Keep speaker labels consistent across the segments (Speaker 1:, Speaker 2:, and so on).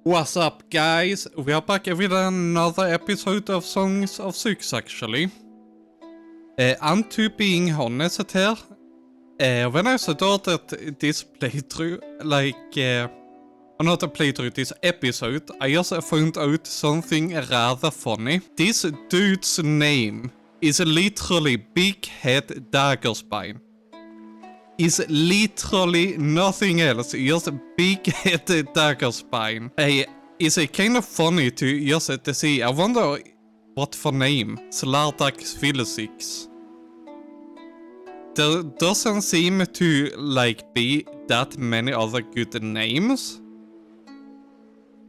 Speaker 1: What's up, guys? We are back with another episode of Songs of Six, actually. And to being honest here, when I started this playthrough, not a playthrough, this episode, I just found out something rather funny. This dude's name is literally Big Head Daggerspine. Is literally nothing else, just Big Head Daggerspine. It's kind of funny to just to see. I wonder what for name Slardax Philosix. There doesn't seem to be that many other good names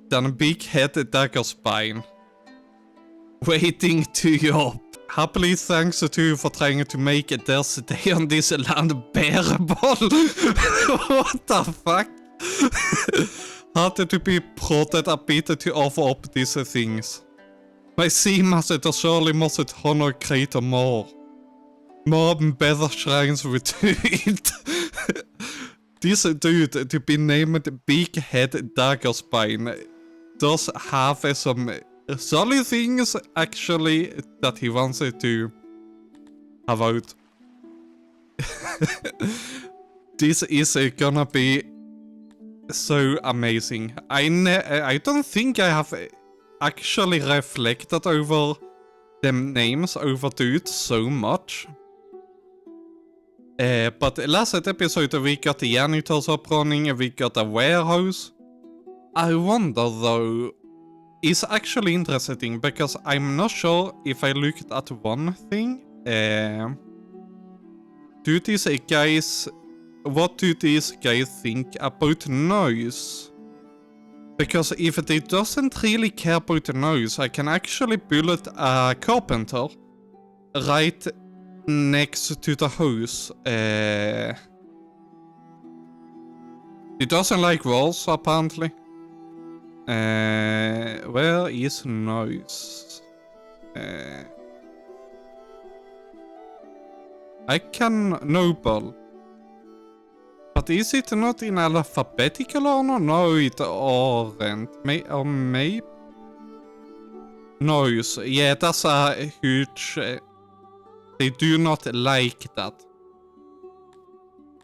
Speaker 1: than Big Head Daggerspine. Waiting to job. Happily thanks to you for trying to make their stay on this land bearable. What the fuck? Had to be prodded a bit to offer up these things. My sea must surely must honor greater more. More and better shrines with it. This dude to be named Big Head Daggerspine does have some solid things actually that he wants to have out. This is gonna be so amazing. I don't think I have actually reflected over them names over dudes so much. But last episode we got the janitors up running, we got a warehouse. I wonder though, it's actually interesting because I'm not sure if I looked at one thing. What do these guys think about noise? Because if they doesn't really care about the noise, I can actually build a carpenter right next to the house. He doesn't like walls apparently. Where is noise? I can noble. But is it not in alphabetical order? No, it aren't. Maybe? Noise. Yeah, that's a huge... they do not like that.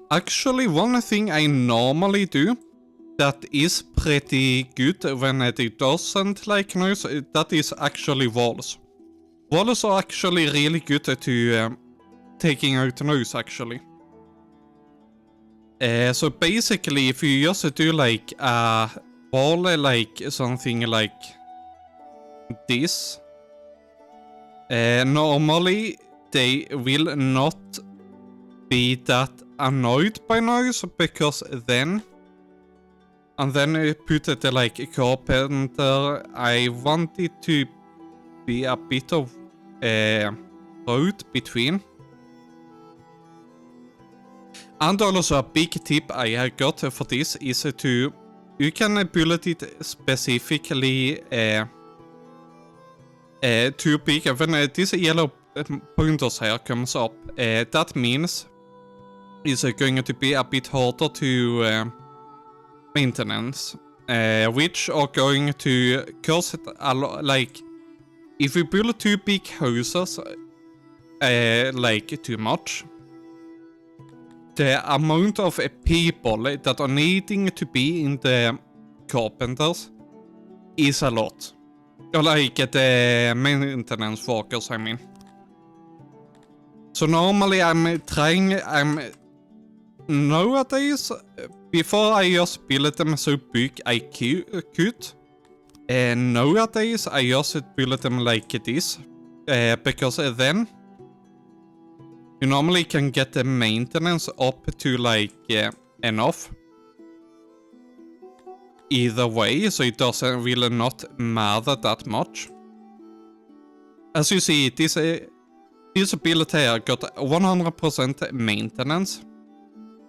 Speaker 1: Actually, one thing I normally do that is pretty good when it doesn't like noise, that is actually walls. Walls are actually really good to taking out noise, actually. So basically, if you just do like a wall, like something like this, normally they will not be that annoyed by noise, because then I put it like a carpenter. I want it to be a bit of road between. And also a big tip I got for this is you can build it specifically too big. When this yellow pointers here comes up, that means it's going to be a bit harder to maintenance, which are going to cost a lot. Like, if we build two big houses, like too much, the amount of people that are needing to be in the carpenters is a lot. Or like the maintenance workers, I mean. So normally nowadays, before I just build them so big I could, nowadays I just build them like this, because then you normally can get the maintenance up to like enough. Either way, so it doesn't really not matter that much. As you see, this build here got 100% maintenance.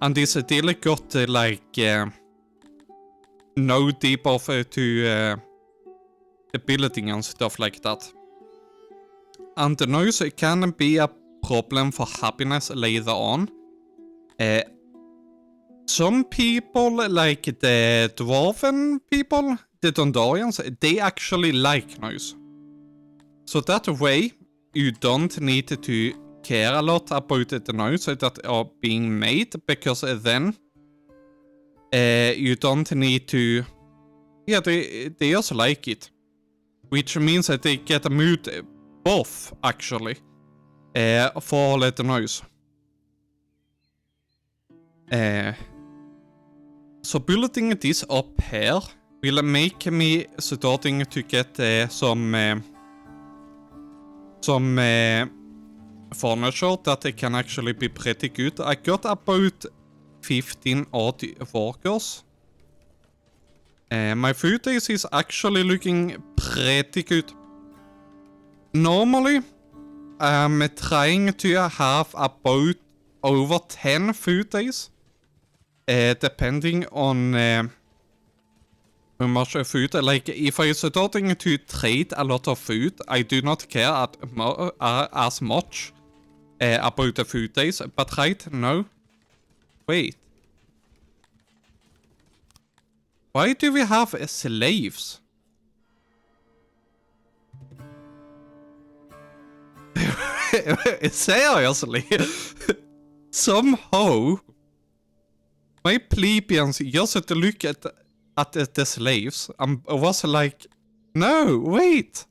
Speaker 1: And this deal got no debuff to the building and stuff like that. And the noise can be a problem for happiness later on. Some people, like the dwarven people, the Dondorians, they actually like noise. So that way, you don't need to care a lot about the noise that are being made, because then you don't need to... Yeah, they also like it. Which means that they get a mood both, actually, for all the noise. So bulleting this up here will make me starting to get some furniture that can actually be pretty good. I got about 15 odd workers. My food days is actually looking pretty good. Normally, I'm trying to have about over 10 food days. Depending on how much food. Like, if I'm starting to trade a lot of food, I do not care as much about the food days. But right now... Wait. Why do we have slaves? Seriously? Somehow, my plebeians just look at the slaves and was like, no, wait.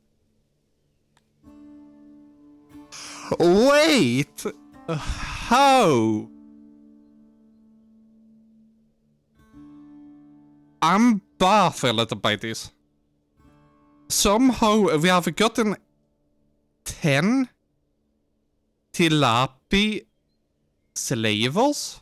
Speaker 1: Wait! How? I'm baffled by this. Somehow we have gotten 10 tilapia slavers?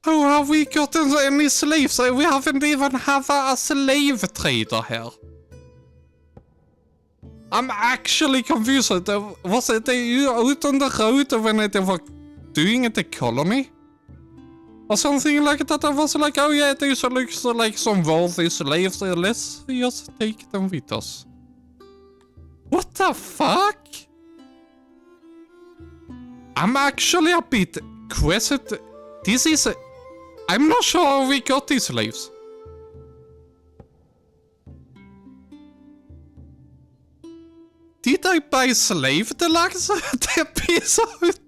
Speaker 1: How have we gotten any slaves? We haven't even have a slave trader here. I'm actually confused. Was they out on the road when they were doing the colony? Or something like that? I was like, oh yeah, these look like some worthy slaves. Let's just take them with us. What the fuck? I'm actually a bit questioned. This is... I'm not sure how we got these slaves. Did I buy slave deluxe? The episode?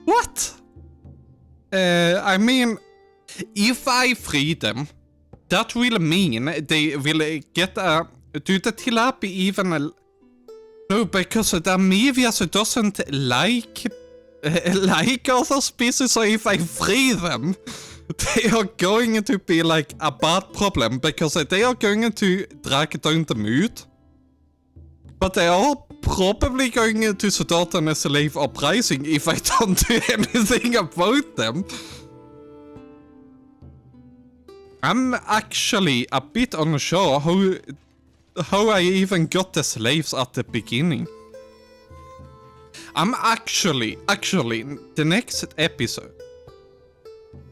Speaker 1: What? I mean, if I free them, that will mean they will get a... Do the tilapia even... No, because the amphibians doesn't like other species, so if I free them, they are going to be like a bad problem, because they are going to drag down the mood. But they are probably going to start a slave uprising if I don't do anything about them. I'm actually a bit unsure how I even got the slaves at the beginning. I'm actually, the next episode.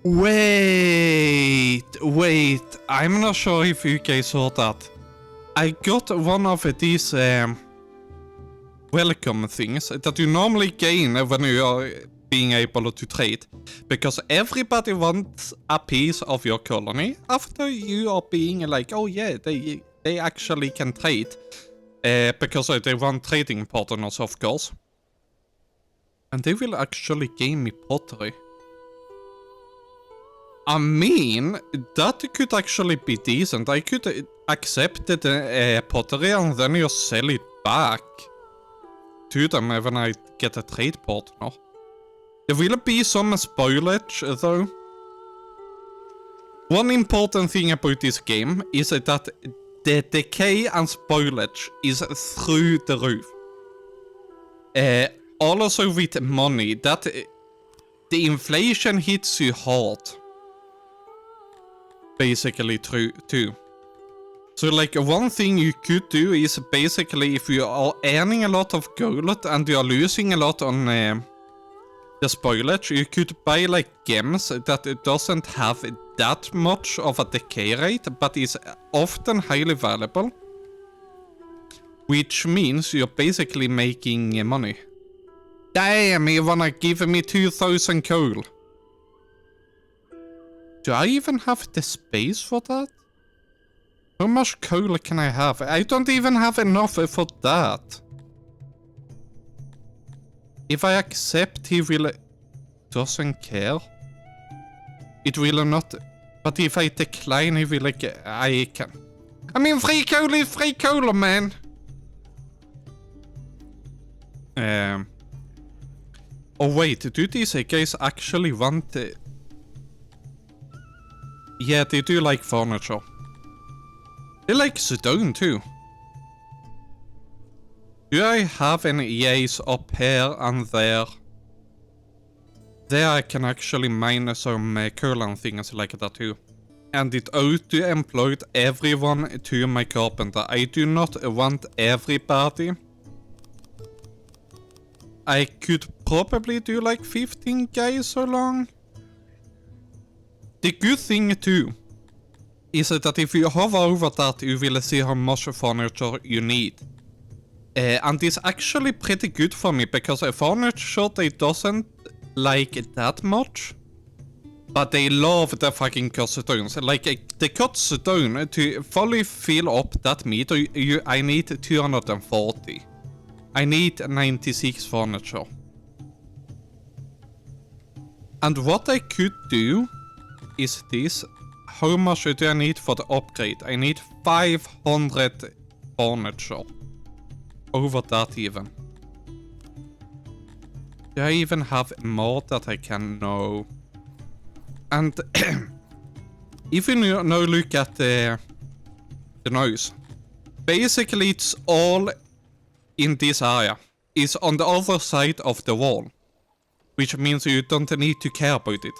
Speaker 1: Wait, I'm not sure if you guys saw that. I got one of these welcome things that you normally gain when you are being able to trade. Because everybody wants a piece of your colony after you are being like, oh yeah, they actually can trade. Because they want trading partners, of course. And they will actually gain me pottery. I mean, that could actually be decent. I could accept the pottery and then just sell it back to them when I get a trade partner. There will be some spoilage though. One important thing about this game is that the decay and spoilage is through the roof. Also with money, that the inflation hits you hard. Basically true too. So like one thing you could do is basically if you are earning a lot of gold and you are losing a lot on the spoilage, you could buy like gems that it doesn't have that much of a decay rate, but is often highly valuable. Which means you're basically making money. Damn, you wanna give me 2,000 coal? Do I even have the space for that? How much coal can I have? I don't even have enough for that. If I accept, he will... doesn't care. It will not... But if I decline, he will... I can... I mean, free coal is free coal, man! Oh wait, do these guys actually want... Yeah, they do like furniture. They like stone too. Do I have any EAs up here and there? There I can actually mine some coal and things like that too. And it auto-employed everyone to my carpenter. I do not want everybody. I could probably do like 15 guys along. The good thing too is that if you hover over that, you will see how much furniture you need. And it's actually pretty good for me because a furniture they doesn't like that much. But they love the fucking cut stones. Like the cut stone to fully fill up that meter, I need 240. I need 96 furniture. And what I could do is this. How much do I need for the upgrade? I need 500 furniture. Over that even. Do I even have more that I can know? And if you now look at the noise, basically it's all in this area. It's on the other side of the wall, which means you don't need to care about it.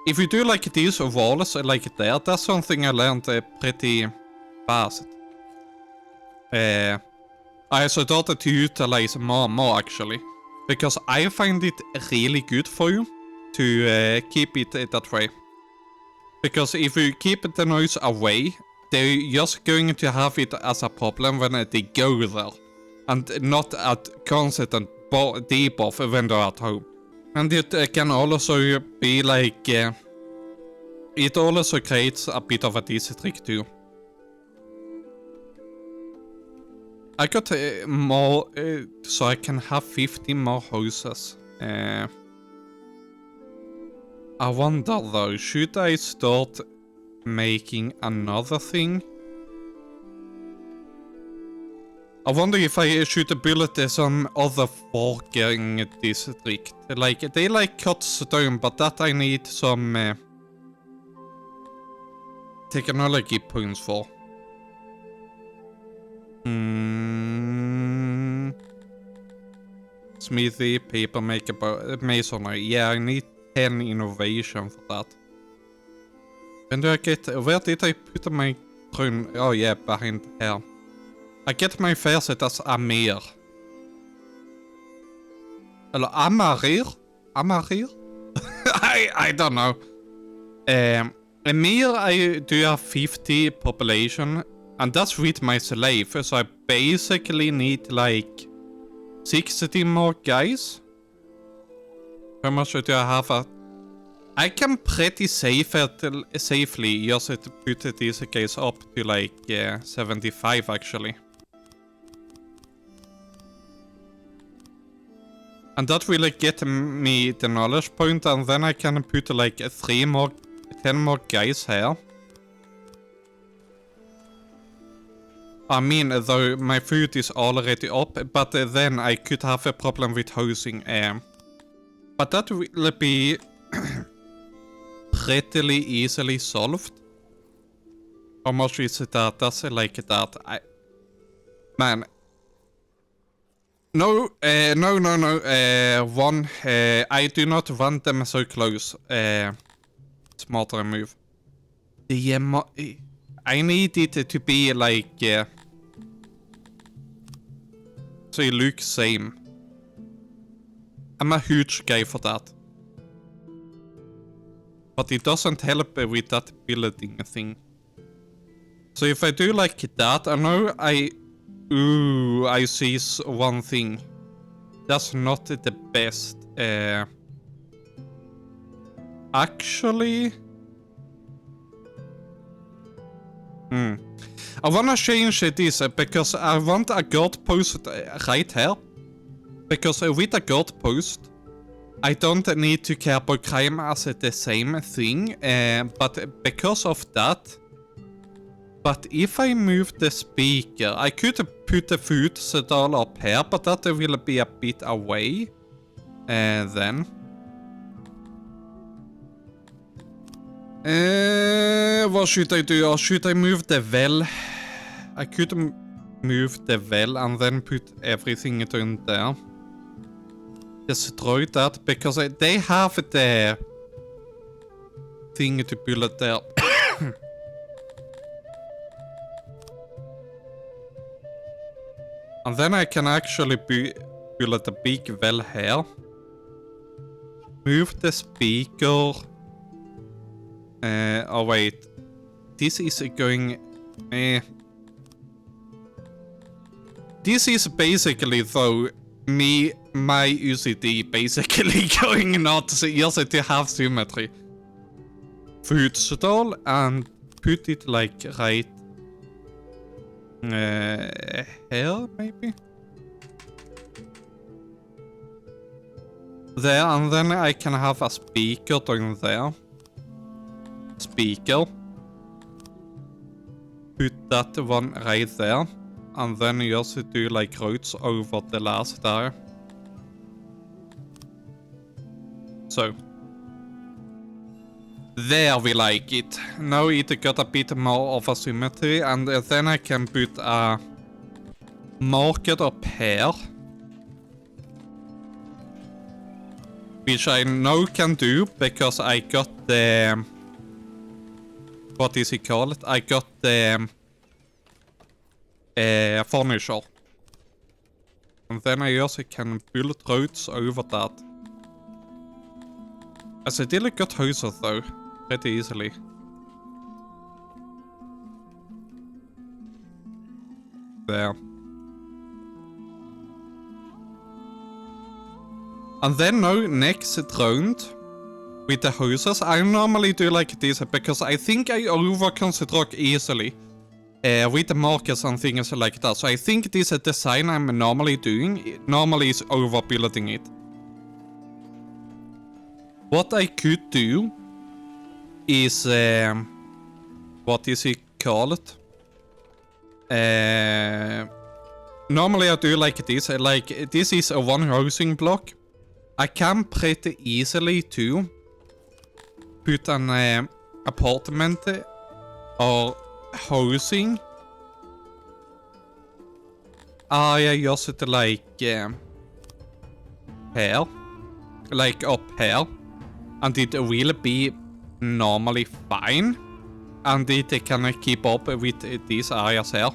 Speaker 1: If you do like these walls like there, that's something I learned pretty fast. I started to utilize more actually, because I find it really good for you to keep it that way. Because if you keep the noise away, they're just going to have it as a problem when they go there. And not at constant debuff when they're at home. And it can also be like... it also creates a bit of a district too. I got more, so I can have 50 more houses. I wonder though, should I start making another thing? I wonder if I should build some other fucking district. Like, they like cut stone, but that I need some technology points for. Smithy, paper maker, masonry. Yeah, I need 10 innovation for that. When do I get... Where did I put my prune? Oh yeah, behind here. I get my fair set as Amir. Eller Amarir? Amarir? I don't know. Amir, I do have 50 population. And that's with my slave. So I basically need like 60 more guys. How much do I have? I can pretty safely just put these guys up to like 75 actually. And that will get me the knowledge point, and then I can put like 10 more guys here. I mean, though my food is already up, but then I could have a problem with housing. But that will be pretty easily solved. How much is that? That's like that. Man. No, no. One, I do not want them so close. Smarter move. I need it to be like... so you look same. I'm a huge guy for that. But it doesn't help with that building thing. So if I do like that, I know I see one thing. that's not the best. Actually, I wanna change this because I want a guard post right here. Because with a guard post, I don't need to care about crime as the same thing. But because of that. But if I move the speaker, I could put the food stall up here, but that will be a bit away. Then. What should I do? Or should I move the well? I could move the well and then put everything down there. Destroy that because they have the thing to build there. And then I can actually build a big well here. Move the speaker. Oh wait. This is going... This is basically though my UCD basically going not just to have symmetry. Food stall and put it like right here maybe? There, and then I can have a speaker down there. Speaker. Put that one right there. And then you also do like roads over the last area. So. There we like it. Now it got a bit more of a symmetry, and then I can put a market up here. Which I now can do because I got the... What is it called? I got the furniture. And then I also can build roads over that. As I did got houses though. Pretty easily. There. And then now next round with the houses, I normally do like this because I think I overconstruct easily with the markers and things like that. So I think this design I'm normally doing normally is overbuilding it. What I could do is what is it called? Normally I do like this. Like this is a one housing block. I can pretty easily too put an apartment or housing. I just like here, like up here, and it will be normally fine, and it can keep up with these areas here.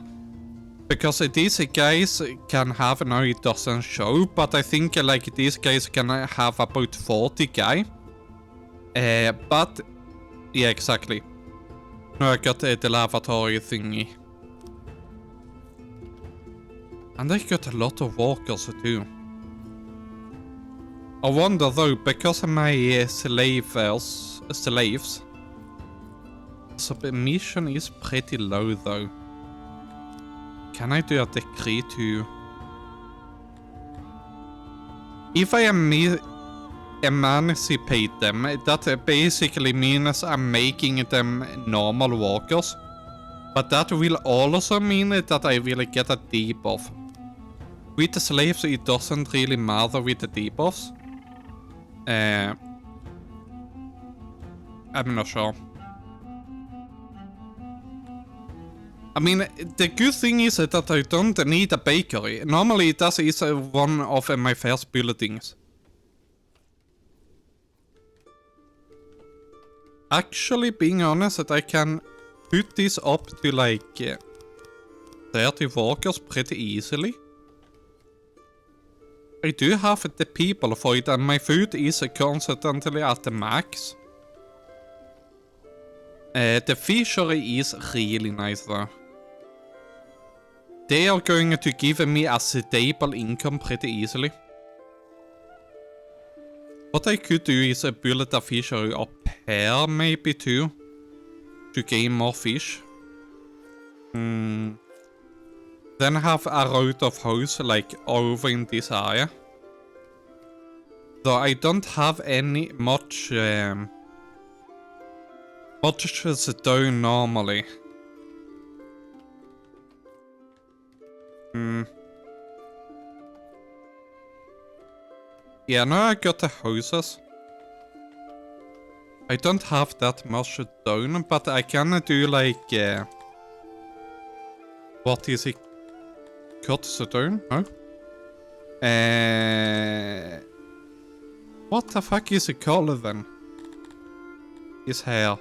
Speaker 1: Because these guys can have, now it doesn't show, but I think like these guys can have about 40 guy. But, yeah, exactly. Now I got the lavatory thingy. And I got a lot of workers too. I wonder though, because of my slaves, submission is pretty low though. Can I do a decree to... If I emancipate them, that basically means I'm making them normal workers. But that will also mean that I will get a debuff. With the slaves, it doesn't really matter with the debuffs. I'm not sure. I mean, the good thing is that I don't need a bakery. Normally, that is one of my first buildings. Actually, being honest, I can put this up to like 30 workers pretty easily. I do have the people for it, and my food is constantly at the max. The fishery is really nice though. They are going to give me a stable income pretty easily. What I could do is build a fishery up here, maybe too. To gain more fish. Then have a road of house like over in this area. Though I don't have any much stone normally. Yeah, now I got the houses. I don't have that much stone, but I can do like what is it? Cut stone? No? What the fuck is it called then? Is here.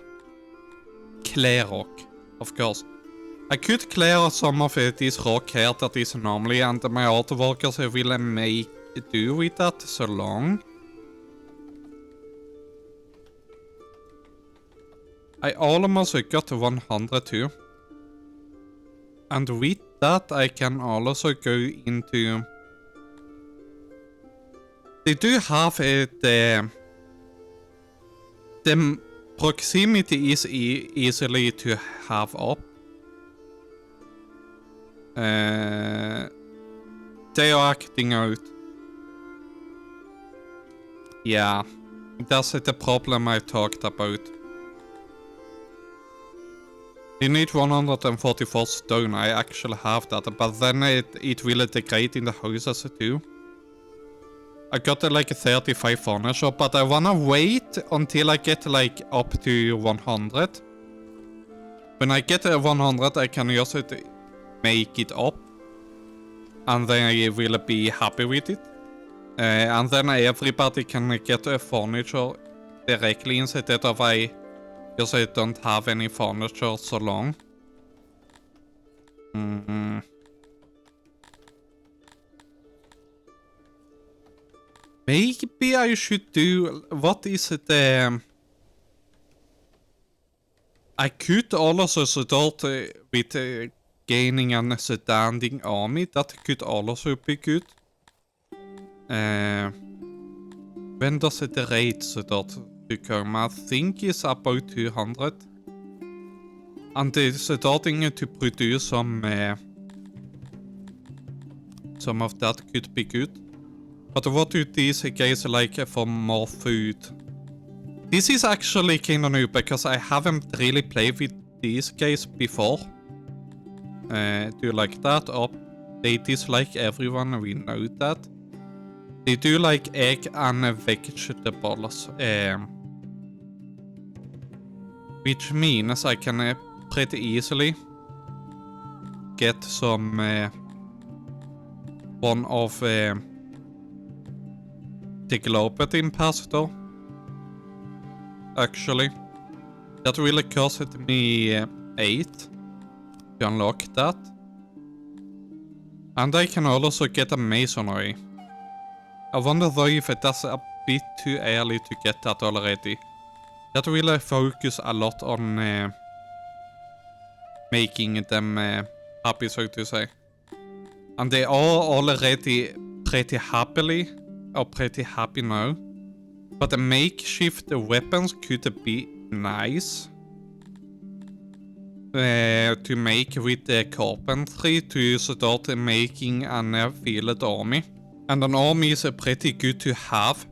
Speaker 1: Clear rock, of course. I could clear some of this rock here that is normally, and my auto workers will make do with that so long. I almost got 100 too. And with that I can also go into... They do have the proximity is easily to have up. They are acting out. Yeah, that's the problem I talked about. You need 144 stone, I actually have that, but then it will degrade in the houses too. I got like 35 furniture, but I wanna wait until I get like up to 100. When I get 100 I can just make it up. And then I will be happy with it. And then everybody can get furniture directly instead of because I don't have any furniture so long. Maybe I should do... What is it? I could also start with gaining a standing army. That could also be good. When does the raid start to come? I think it's about 200. And it's starting to produce some of that could be good. But what do these guys like for more food? This is actually kinda new because I haven't really played with these guys before. Do you like that? Or they dislike everyone, we know that. They do like egg and vegetables. Which means I can pretty easily get some one of the Globet Pastor. Actually, that will cost me 8 to unlock that. And I can also get a masonry. I wonder though if that's a bit too early to get that already. That will focus a lot on making them happy, so to say. And they are already pretty happy now. But the makeshift weapons could be nice. To make with the carpentry to start making a field army. And an army is pretty good to have.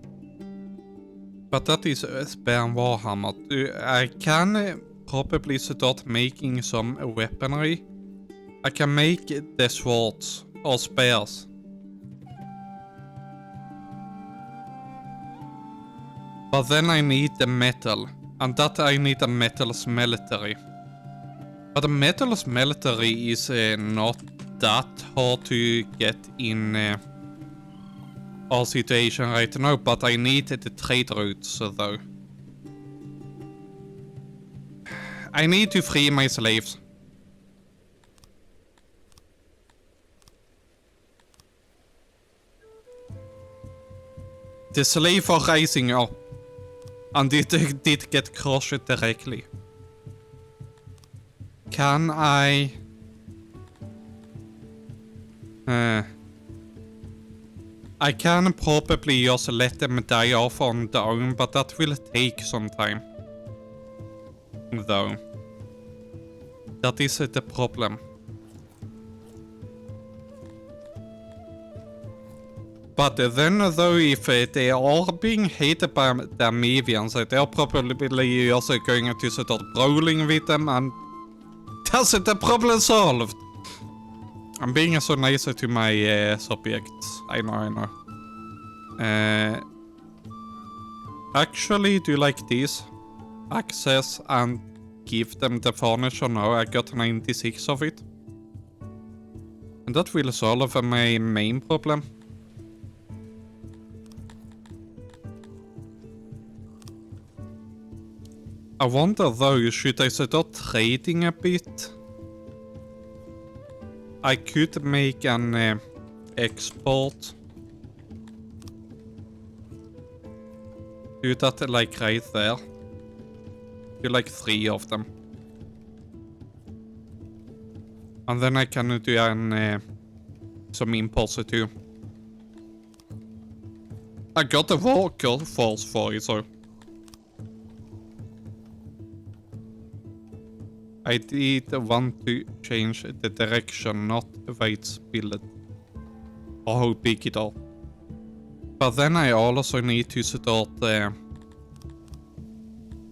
Speaker 1: But that is a spare warhammer. I can probably start making some weaponry. I can make the swords or spears. But then I need the metal. And that I need a metal smeltery. But the metal smeltery is not that hard to get in our situation right now, but I need the trade routes though. I need to free my slaves. The slaves are rising up. And it did get crushed directly. Can I... I can probably just let them die off on their own, but that will take some time. Though. That is the problem. But then though, if they are being hated by the Amivians, they are probably also going to start brawling with them, and that's the problem solved! I'm being so nice to my subjects. I know. Actually, do you like these? Access and give them the furniture now. I got 96 of it. And that will solve my main problem. I wonder though, should I start trading a bit? I could make an export. Do that like right there. Do like 3 of them. And then I can do an some imports too. I got the workforce for it, so. I did want to change the direction, not weight split. Or how big it is. But then I also need to start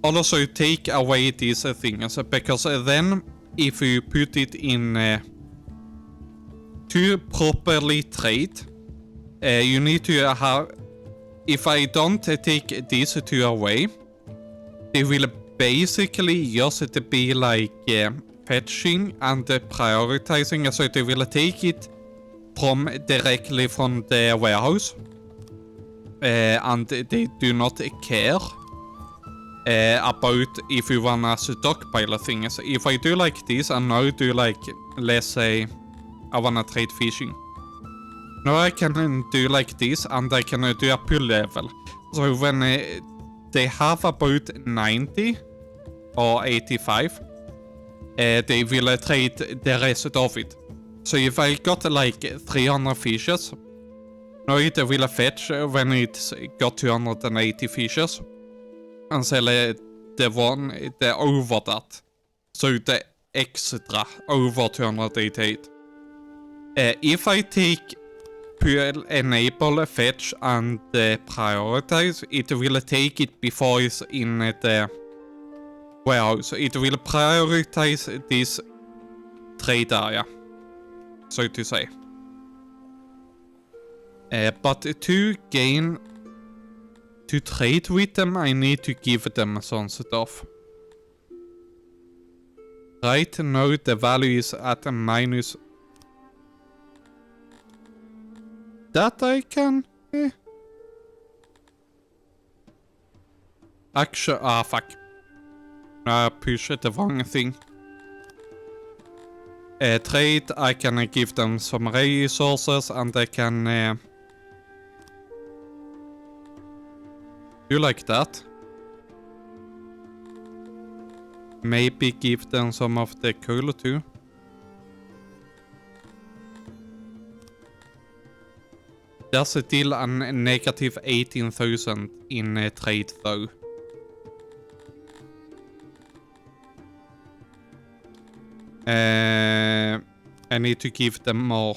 Speaker 1: also take away these things, because then if you put it in to properly trade, you need to have, if I don't take these 2 away, they will basically just be like fetching and prioritizing, so they will take it from directly from the warehouse, and they do not care about if you wanna stockpile things. If I do like this and now do like, let's say I wanna trade fishing, now I can do like this and I can do a pull level. So when they have about 90 or 85, they will trade the rest of it. So if I got like 300 fishes, now it will fetch when it's got 280 fishes and sell the over that. So the extra over 288. If I take pull, enable, fetch and prioritize, it will take it before it's in the warehouse. It will prioritize this trade area, so to say. But to trade with them, I need to give them some stuff. Right now the value is at a minus. That I can... Actually, fuck. I pushed the wrong thing. Trade, I can give them some resources and I can... do like that. Maybe give them some of the coal too. There's still a negative 18,000 in trade though. I need to give them more.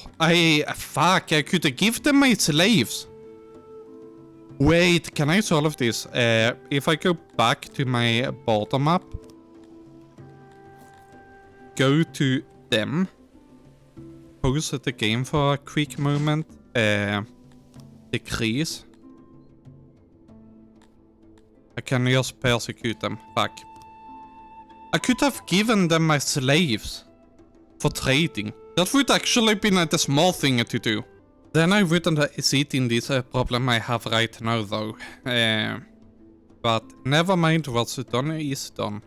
Speaker 1: Fuck, I could give them my slaves. Wait, can I solve this? If I go back to my border map, go to them, pause the game for a quick moment, decrease. I can just persecute them. Fuck. I could have given them my slaves for trading. That would actually been the small thing to do. Then I wouldn't sit in this problem I have right now though. But never mind, what's done is done.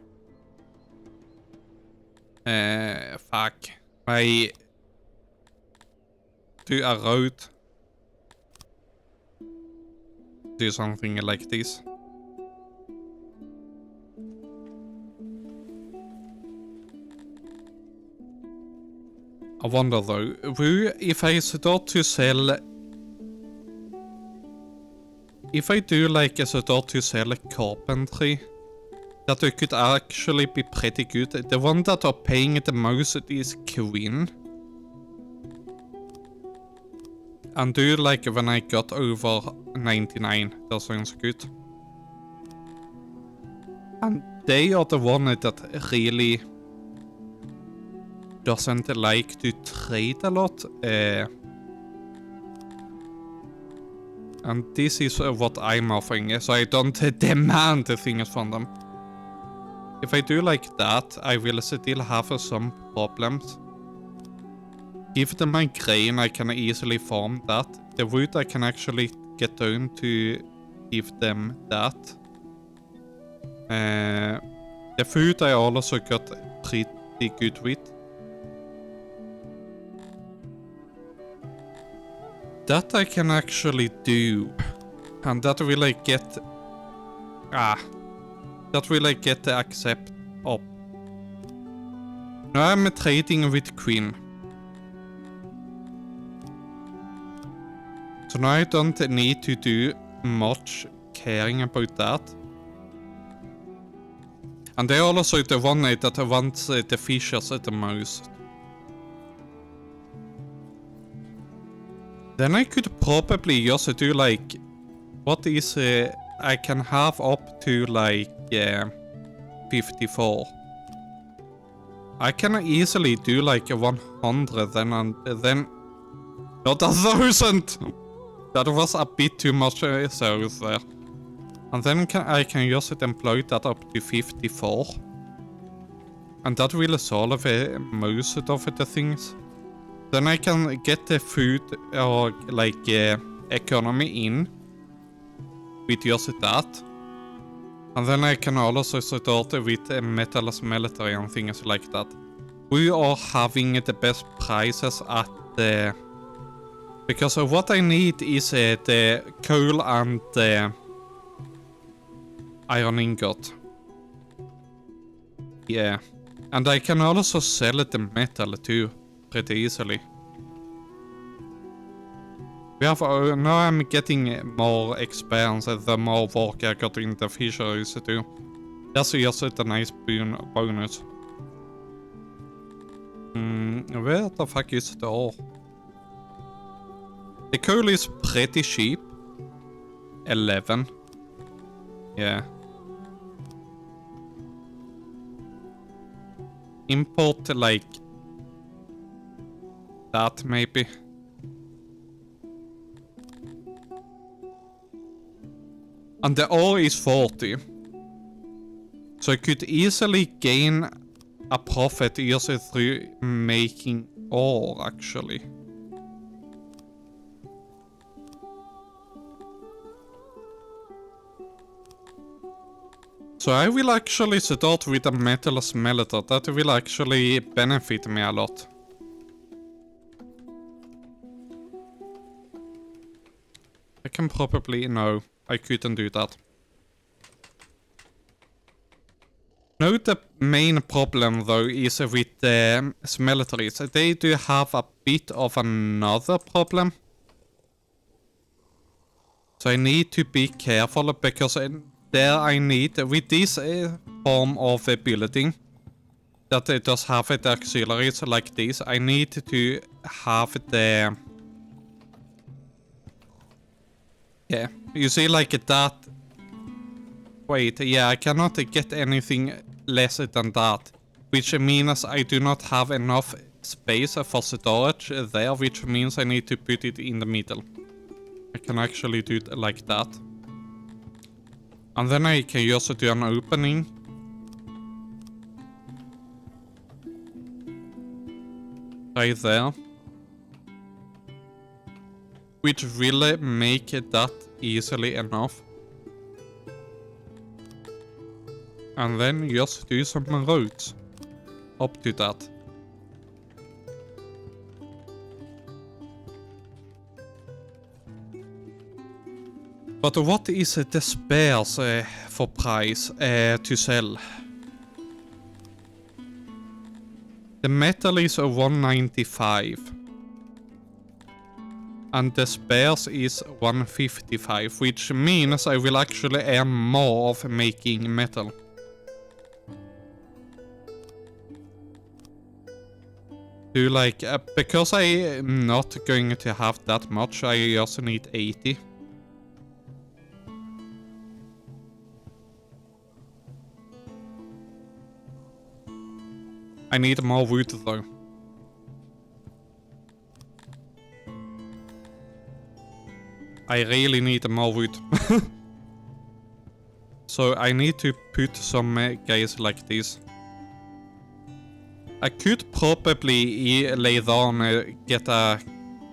Speaker 1: Fuck. I do a road. Do something like this. I wonder though, if I start to sell if I do like a sort of to sell a carpentry, that it could actually be pretty good. The one that are paying the most is Queen. And do like when I got over 99, that sounds good. And they are the one that really doesn't like to trade a lot. And this is what I'm offering, so I don't demand the things from them. If I do like that, I will still have some problems. Give them my grain, I can easily farm that. The wood I can actually get down to give them that. The food I also got pretty good with. That I can actually do. And that will I get... That will I get the accept up. Now I'm trading with Queen. So now I don't need to do much caring about that. And they are also the one that wants the fishes the most. Then I could probably just do like... What is... I can have up to like 54. I can easily do like 100 then not 1,000. That was a bit too much souls there. And then I can just employ that up to 54. And that will solve most of the things. Then I can get the food or like economy in. With just that. And then I can also start with metal smelter and things like that. We are having the best prices at the... Because what I need is the coal and the iron ingot. Yeah. And I can also sell the metal too, pretty easily. We have, now I'm getting more experience the more work I got in the fisheries too. That's just a nice bonus. Where the fuck is the ore? The coal is pretty cheap. 11. Yeah. Import like that maybe. And the ore is 40. So I could easily gain a profit just through making ore actually. So I will actually start with a metal smelter. That will actually benefit me a lot. I can probably... No, I couldn't do that. Now the main problem though is with the smelteries. They do have a bit of another problem. So I need to be careful because there I need, with this form of building, that it does have the auxiliaries like this, I need to have the... Yeah, you see like that. Wait, yeah, I cannot get anything less than that. Which means I do not have enough space for storage there, which means I need to put it in the middle. I can actually do it like that. And then I can also do an opening. Right there. Which will make that easily enough. And then just do some roads up to that. But what is the spares for price to sell? The metal is 195. And the spares is 155, which means I will actually earn more of making metal. To like, because I'm not going to have that much, I also need 80. I need more wood though. I really need more wood. So I need to put some guys like this. I could probably later on get a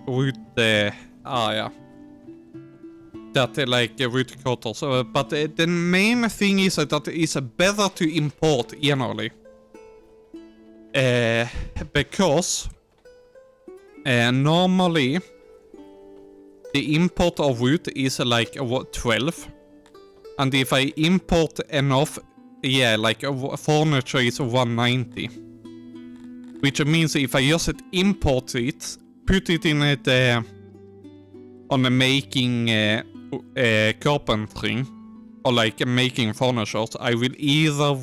Speaker 1: wood, yeah. That like wood cutters, but the main thing is that it's better to import generally. Because normally the import of wood is like 12, and if I import enough, yeah, like furniture is 190, which means if I just import it, put it in it on the making carpentry or like making furniture, I will either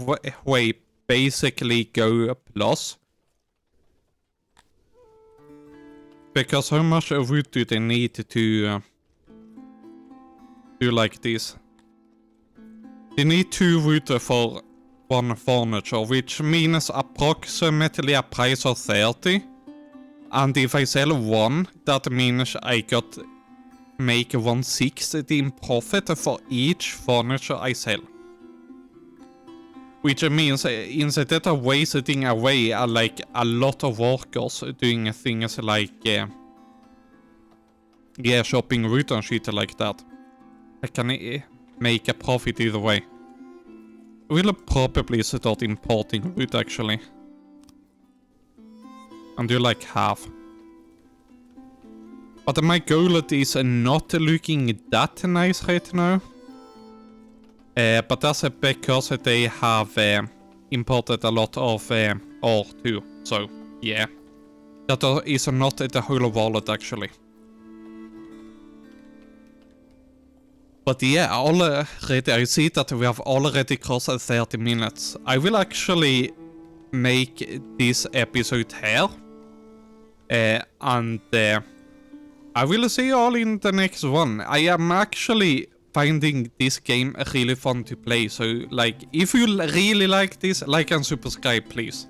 Speaker 1: way basically go plus. Because how much wood do they need to do like this? They need 2 wood for 1 furniture, which means approximately a price of 30. And if I sell 1, that means I got make 160 in profit for each furniture I sell. Which means instead of wasting away like a lot of workers doing things like yeah, shopping wood and shit like that, I can make a profit either way. We'll probably start importing wood actually. And do like half. But my goal is not looking that nice right now. But that's because they have imported a lot of ore too. So, yeah. That is not the whole wallet actually. But yeah, already I see that we have already crossed 30 minutes. I will actually make this episode here. And I will see you all in the next one. I am actually finding this game really fun to play. So like, if you really like this, like and subscribe please.